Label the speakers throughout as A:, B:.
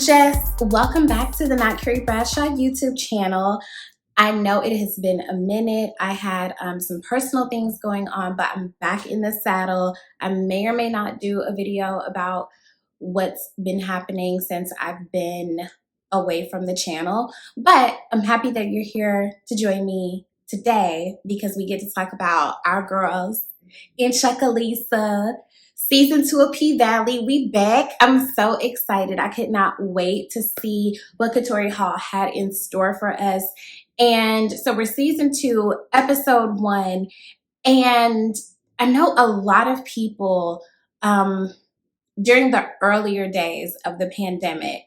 A: Jess. Welcome back to the Not Carrie Bradshaw YouTube channel. I know it has been a minute. I had some personal things going on, but I'm back in the saddle. I may or may not do a video about what's been happening since I've been away from the channel, but I'm happy that you're here to join me today because we get to talk about our girls in Chucalissa. Season 2 of P-Valley, we back. I'm so excited. I could not wait to see what Katori Hall had in store for us. And so we're season 2, episode 1. And I know a lot of people during the earlier days of the pandemic,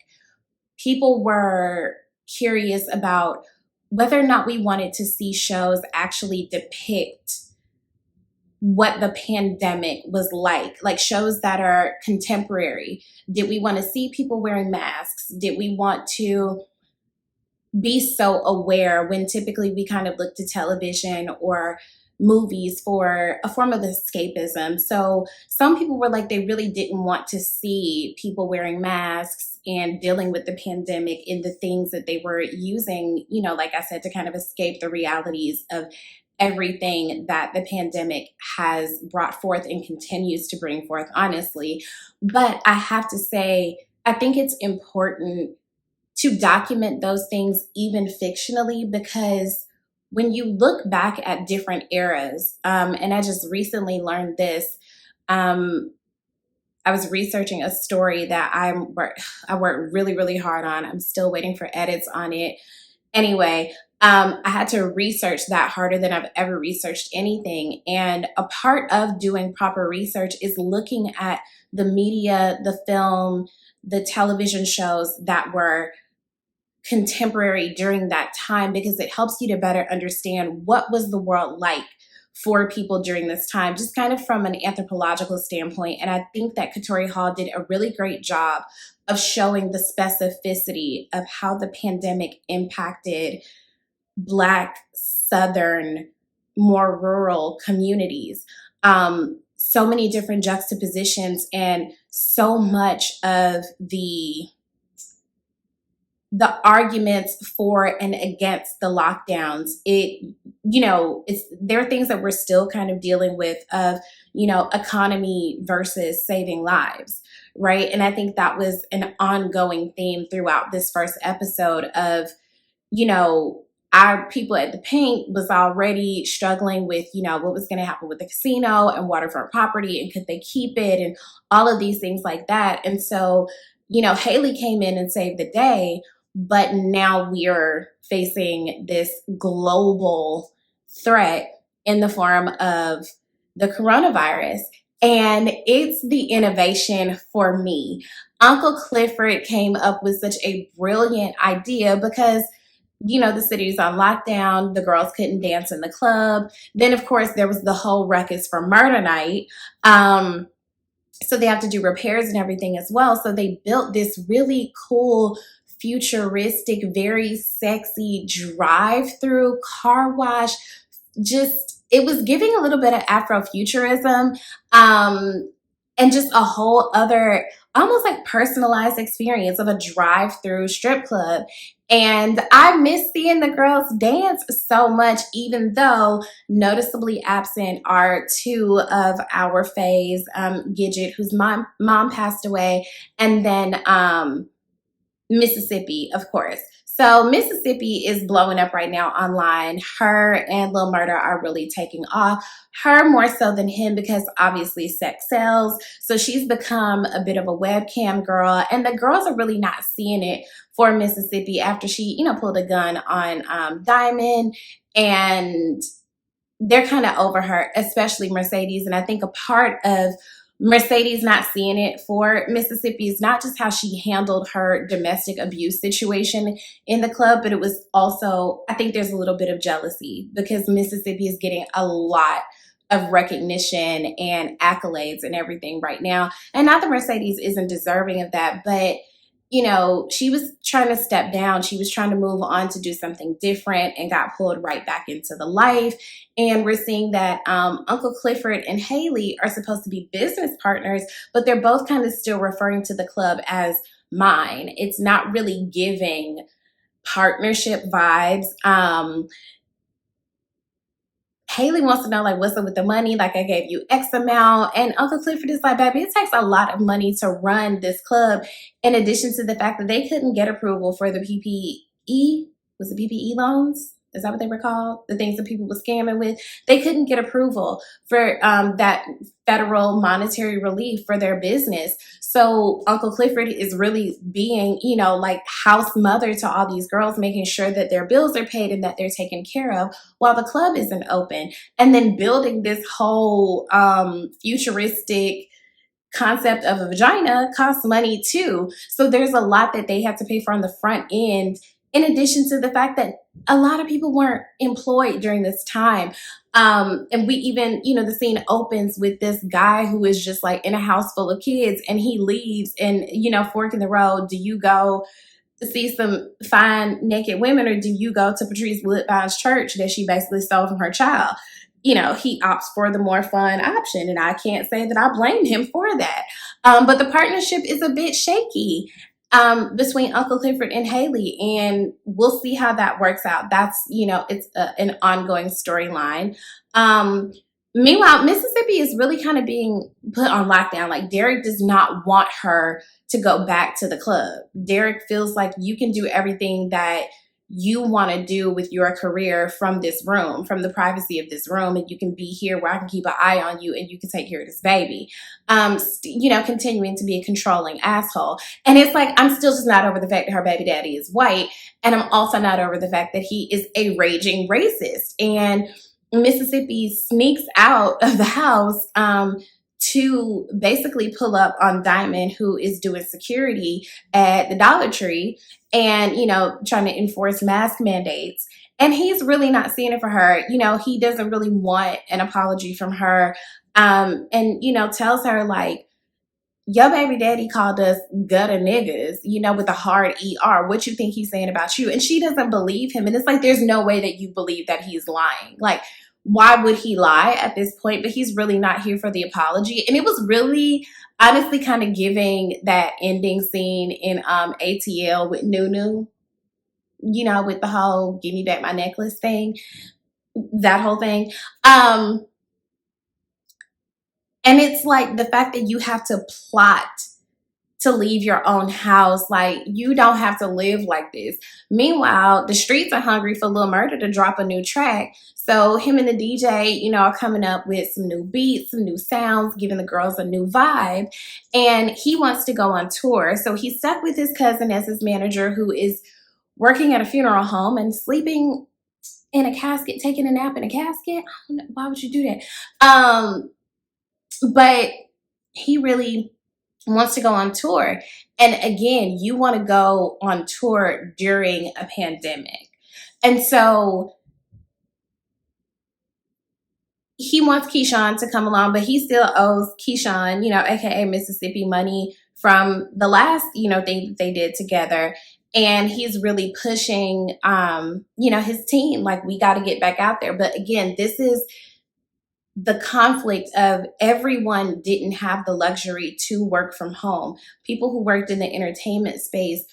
A: people were curious about whether or not we wanted to see shows actually depict what the pandemic was like shows that are contemporary. Did we want to see people wearing masks? Did we want to be so aware when typically we kind of look to television or movies for a form of escapism? So some people were like, they really didn't want to see people wearing masks and dealing with the pandemic in the things that they were using, you know, like I said, to kind of escape the realities of everything that the pandemic has brought forth and continues to bring forth, honestly. But I have to say, I think it's important to document those things even fictionally, because when you look back at different eras, and I just recently learned this, I was researching a story that I worked really, really hard on. I'm still waiting for edits on it. Anyway, I had to research that harder than I've ever researched anything. And a part of doing proper research is looking at the media, the film, the television shows that were contemporary during that time, because it helps you to better understand what was the world like for people during this time, just kind of from an anthropological standpoint. And I think that Katori Hall did a really great job of showing the specificity of how the pandemic impacted Black, Southern, more rural communities. So many different juxtapositions, and so much of the arguments for and against the lockdowns. There are things that we're still kind of dealing with of, economy versus saving lives, right? And I think that was an ongoing theme throughout this first episode of, our people at the Pink was already struggling with, what was going to happen with the casino and waterfront property, and could they keep it, and all of these things like that. And so, Haley came in and saved the day, but now we're facing this global threat in the form of the coronavirus. And it's the innovation for me. Uncle Clifford came up with such a brilliant idea because the city's on lockdown. The girls couldn't dance in the club. Then, of course, there was the whole ruckus for murder night. So they have to do repairs and everything as well. So they built this really cool, futuristic, very sexy drive-through car wash. It was giving a little bit of Afrofuturism, and just a whole other, almost like personalized experience of a drive-through strip club. And I miss seeing the girls dance so much, even though noticeably absent are two of our faves, Gidget, whose mom passed away, and then Mississippi, of course. So Mississippi is blowing up right now online. Her and Lil Murda are really taking off. Her more so than him, because obviously sex sells. So she's become a bit of a webcam girl. And the girls are really not seeing it for Mississippi after she, pulled a gun on Diamond. And they're kind of over her, especially Mercedes. And I think a part of Mercedes not seeing it for Mississippi is not just how she handled her domestic abuse situation in the club, but it was also, I think there's a little bit of jealousy, because Mississippi is getting a lot of recognition and accolades and everything right now. And not that Mercedes isn't deserving of that, but she was trying to step down. She was trying to move on to do something different and got pulled right back into the life. And we're seeing that Uncle Clifford and Haley are supposed to be business partners, but they're both kind of still referring to the club as mine. It's not really giving partnership vibes. Haley wants to know, like, what's up with the money? Like, I gave you X amount. And Uncle Clifford is like, baby, it takes a lot of money to run this club, in addition to the fact that they couldn't get approval for the PPE. Was it PPE loans? Is that what they were called? The things that people were scamming with? They couldn't get approval for that federal monetary relief for their business. So Uncle Clifford is really being, you know, like house mother to all these girls, making sure that their bills are paid and that they're taken care of while the club isn't open. And then building this whole futuristic concept of a vagina costs money too. So there's a lot that they have to pay for on the front end, in addition to the fact that a lot of people weren't employed during this time. And we even, you know, the scene opens with this guy who is just like in a house full of kids, and he leaves, and, you know, fork in the road. Do you go see some fine naked women, or do you go to Patrice Woodbine's church that she basically stole from her child? You know, he opts for the more fun option, and I can't say that I blame him for that. But the partnership is a bit shaky between Uncle Clifford and Haley, and we'll see how that works out. That's, you know, it's an ongoing storyline. Meanwhile, Mississippi is really kind of being put on lockdown. Like, Derek does not want her to go back to the club. Derek feels like you can do everything that you want to do with your career from this room, from the privacy of this room, and you can be here where I can keep an eye on you and you can take care of this baby. You know, continuing to be a controlling asshole. And it's like, I'm still just not over the fact that her baby daddy is white, and I'm also not over the fact that he is a raging racist. And Mississippi sneaks out of the house to basically pull up on Diamond, who is doing security at the Dollar Tree and, you know, trying to enforce mask mandates. And he's really not seeing it for her. You know, he doesn't really want an apology from her. And, you know, tells her, like, your baby daddy called us gutter niggas, you know, with a hard ER. What you think he's saying about you? And she doesn't believe him. And it's like, there's no way that you believe that he's lying. Like, why would he lie at this point? But he's really not here for the apology. And it was really, honestly, kind of giving that ending scene in ATL with Nunu, you know, with the whole give me back my necklace thing, that whole thing. And it's like the fact that you have to plot to leave your own house. Like, you don't have to live like this. Meanwhile, the streets are hungry for Lil Murda to drop a new track. So him and the DJ, you know, are coming up with some new beats, some new sounds, giving the girls a new vibe. And he wants to go on tour. So he's stuck with his cousin as his manager, who is working at a funeral home and sleeping in a casket, taking a nap in a casket. I don't know, why would you do that? But he really wants to go on tour. And again, you want to go on tour during a pandemic. And so he wants Keyshawn to come along, but he still owes Keyshawn, you know, aka Mississippi, money from the last, you know, thing that they did together. And he's really pushing, you know, his team, like, we got to get back out there. But again, this is the conflict of everyone didn't have the luxury to work from home. People who worked in the entertainment space,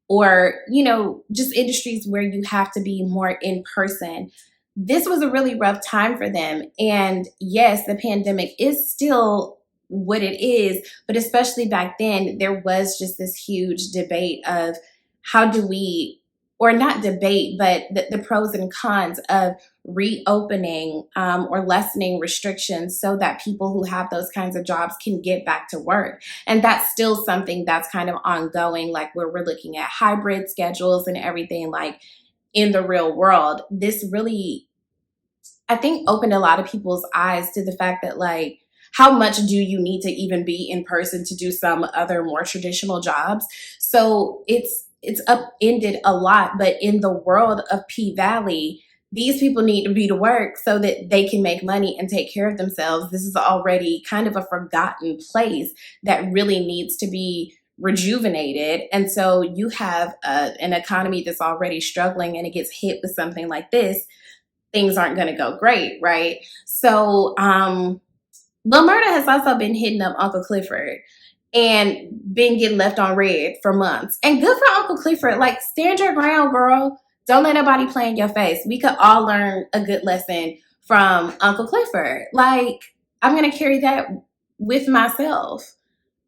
A: or, you know, just industries where you have to be more in person, this was a really rough time for them. And yes, the pandemic is still what it is, but especially back then, there was just this huge debate of how do we, or not debate, but the pros and cons of reopening or lessening restrictions so that people who have those kinds of jobs can get back to work. And that's still something that's kind of ongoing, like where we're looking at hybrid schedules and everything, like in the real world. This really, I think, opened a lot of people's eyes to the fact that, like, how much do you need to even be in person to do some other more traditional jobs? So it's upended a lot. But in the world of P Valley, these people need to be to work so that they can make money and take care of themselves. This is already kind of a forgotten place that really needs to be rejuvenated. And so you have an economy that's already struggling, and it gets hit with something like this, things aren't going to go great, right? So Lil Murda has also been hitting up Uncle Clifford. and been getting left on red for months. And good for Uncle Clifford. Like, stand your ground, girl. Don't let nobody play in your face. We could all learn a good lesson from Uncle Clifford. Like, I'm going to carry that with myself.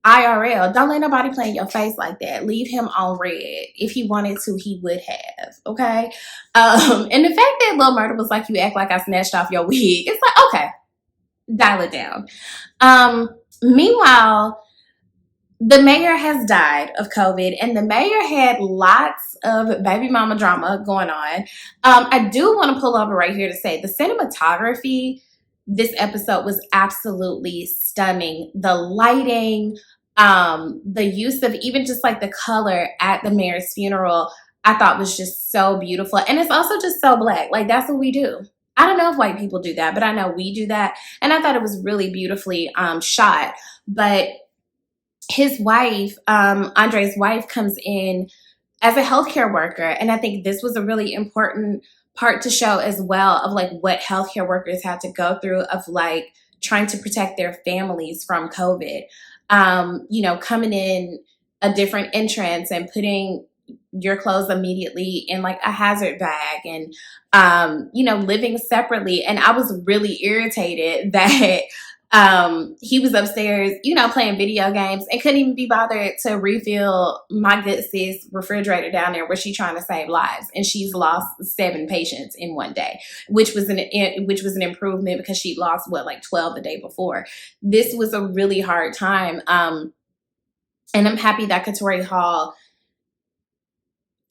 A: IRL. Don't let nobody play in your face like that. Leave him on red. If he wanted to, he would have. Okay. And the fact that Lil Murda was like, you act like I snatched off your wig. It's like, okay, dial it down. Meanwhile, the mayor has died of COVID, and the mayor had lots of baby mama drama going on. I do want to pull over right here to say the cinematography this episode was absolutely stunning. The lighting, the use of even just like the color at the mayor's funeral, I thought was just so beautiful. And it's also just so Black. Like, that's what we do. I don't know if white people do that, but I know we do that. And I thought it was really beautifully shot. But his wife, Andre's wife, comes in as a healthcare worker. And I think this was a really important part to show as well of like what healthcare workers had to go through of like trying to protect their families from COVID. You know, coming in a different entrance and putting your clothes immediately in like a hazard bag and, you know, living separately. And I was really irritated that he was upstairs, you know, playing video games and couldn't even be bothered to refill my good sis refrigerator down there where she's trying to save lives. And she's lost 7 patients in one day, which was an improvement because she lost like 12 the day before. This was a really hard time. And I'm happy that Katori Hall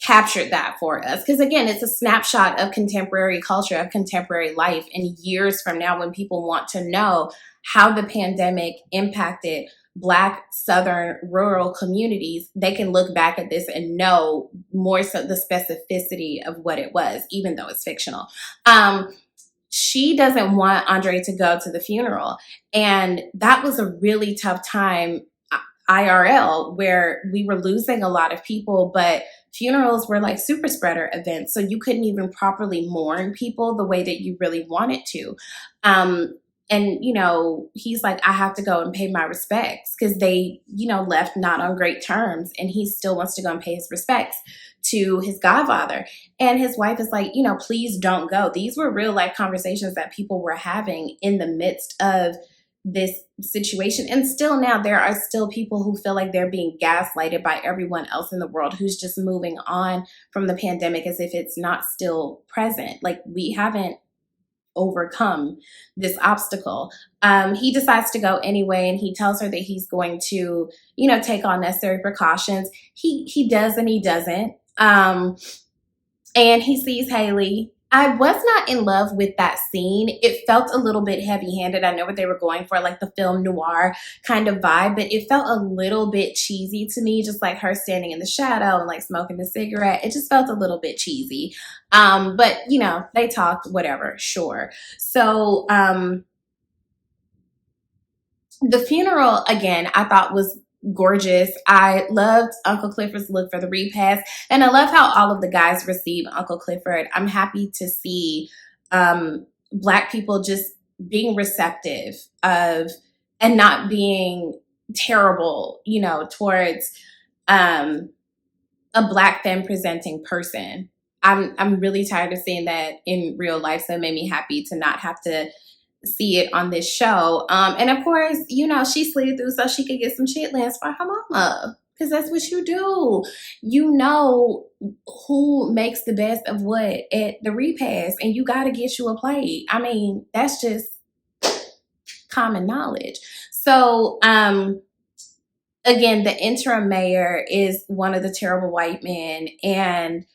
A: captured that for us. Because again, it's a snapshot of contemporary culture, of contemporary life. And years from now, when people want to know how the pandemic impacted Black, Southern, rural communities, they can look back at this and know more so the specificity of what it was, even though it's fictional. She doesn't want Andre to go to the funeral. And that was a really tough time IRL, where we were losing a lot of people, but funerals were like super spreader events. So you couldn't even properly mourn people the way that you really wanted to. And, you know, he's like, I have to go and pay my respects because they, you know, left not on great terms. And he still wants to go and pay his respects to his godfather. And his wife is like, you know, please don't go. These were real life conversations that people were having in the midst of this situation. And still now there are still people who feel like they're being gaslighted by everyone else in the world who's just moving on from the pandemic as if it's not still present. Like, we haven't overcome this obstacle. He decides to go anyway, and he tells her that he's going to, you know, take all necessary precautions. He does and he doesn't. And he sees Haley. I was not in love with that scene. It felt a little bit heavy-handed. I know what they were going for, like the film noir kind of vibe, but it felt a little bit cheesy to me, just like her standing in the shadow and like smoking a cigarette. It just felt a little bit cheesy. But, you know, they talked, whatever, sure. So the funeral, again, I thought was gorgeous. I loved Uncle Clifford's look for the repast, and I love how all of the guys receive Uncle Clifford. I'm happy to see Black people just being receptive of and not being terrible, you know, towards a Black femme presenting person. I'm really tired of seeing that in real life, so it made me happy to not have to see it on this show. And of course, you know, she slid through so she could get some chitlins for her mama, because that's what you do. You know who makes the best of what at the repast, and you got to get you a plate. I mean, that's just common knowledge. So, again, the interim mayor is one of the terrible white men, and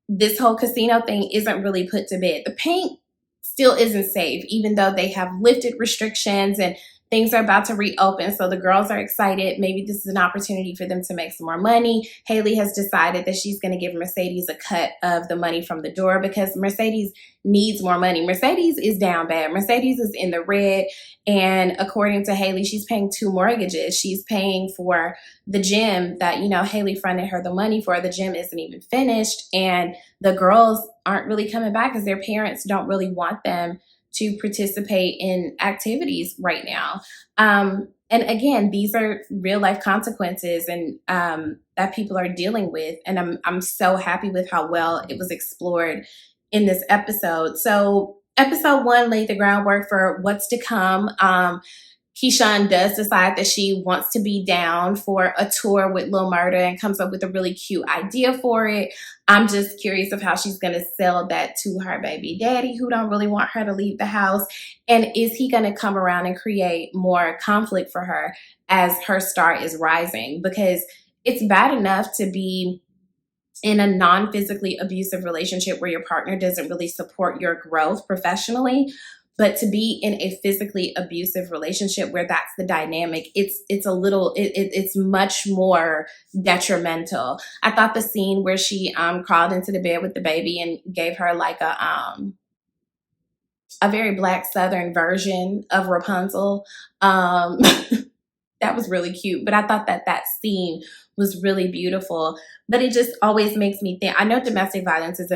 A: this whole casino thing isn't really put to bed. The paint still isn't safe, even though they have lifted restrictions and things are about to reopen. So the girls are excited. Maybe this is an opportunity for them to make some more money. Haley has decided that she's going to give Mercedes a cut of the money from the door because Mercedes needs more money. Mercedes is down bad. Mercedes is in the red. And according to Haley, she's paying 2 mortgages. She's paying for the gym that, you know, Haley fronted her the money for. The gym isn't even finished. And the girls aren't really coming back because their parents don't really want them to participate in activities right now. And again, these are real life consequences and that people are dealing with. And I'm so happy with how well it was explored in this episode. So episode 1 laid the groundwork for what's to come. Keyshawn does decide that she wants to be down for a tour with Lil Murda and comes up with a really cute idea for it. I'm just curious of how she's going to sell that to her baby daddy, who don't really want her to leave the house. And is he going to come around and create more conflict for her as her star is rising? Because it's bad enough to be in a non-physically abusive relationship where your partner doesn't really support your growth professionally. But to be in a physically abusive relationship where that's the dynamic, it's much more detrimental. I thought the scene where she crawled into the bed with the baby and gave her like a very Black Southern version of Rapunzel, that was really cute. But I thought that scene was really beautiful. But it just always makes me think. I know domestic violence is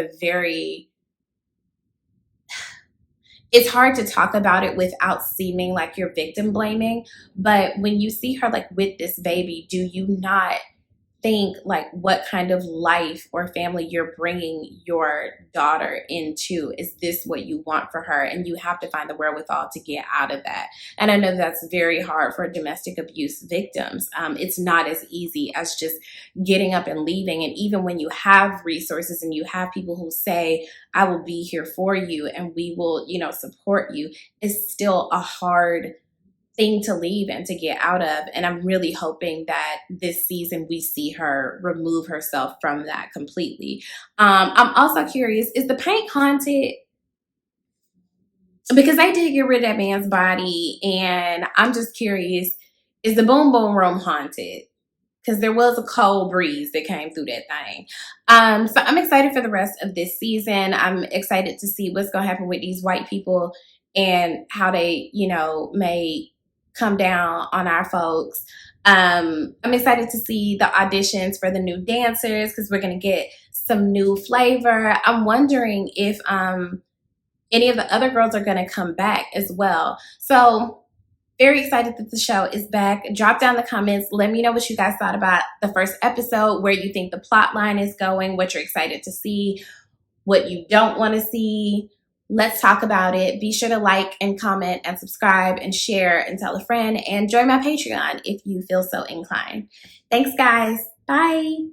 A: it's hard to talk about it without seeming like you're victim blaming. But when you see her like with this baby, do you not think like what kind of life or family you're bringing your daughter into? Is this what you want for her? And you have to find the wherewithal to get out of that. And I know that's very hard for domestic abuse victims. It's not as easy as just getting up and leaving. And even when you have resources and you have people who say, I will be here for you and we will, support you, it's still a hard thing to leave and to get out of. And I'm really hoping that this season we see her remove herself from that completely. I'm also curious, is the paint haunted? Because they did get rid of that man's body, and I'm just curious, is the boom boom room haunted? Because there was a cold breeze that came through that thing. So I'm excited for the rest of this season. I'm excited to see what's going to happen with these white people and how they, may come down on our folks. I'm excited to see the auditions for the new dancers because we're going to get some new flavor. I'm wondering if any of the other girls are going to come back as well. So very excited that the show is back. Drop down the comments. Let me know what you guys thought about the first episode, where you think the plot line is going, what you're excited to see, what you don't want to see. Let's talk about it. Be sure to like and comment and subscribe and share and tell a friend, and join my Patreon if you feel so inclined. Thanks, guys. Bye.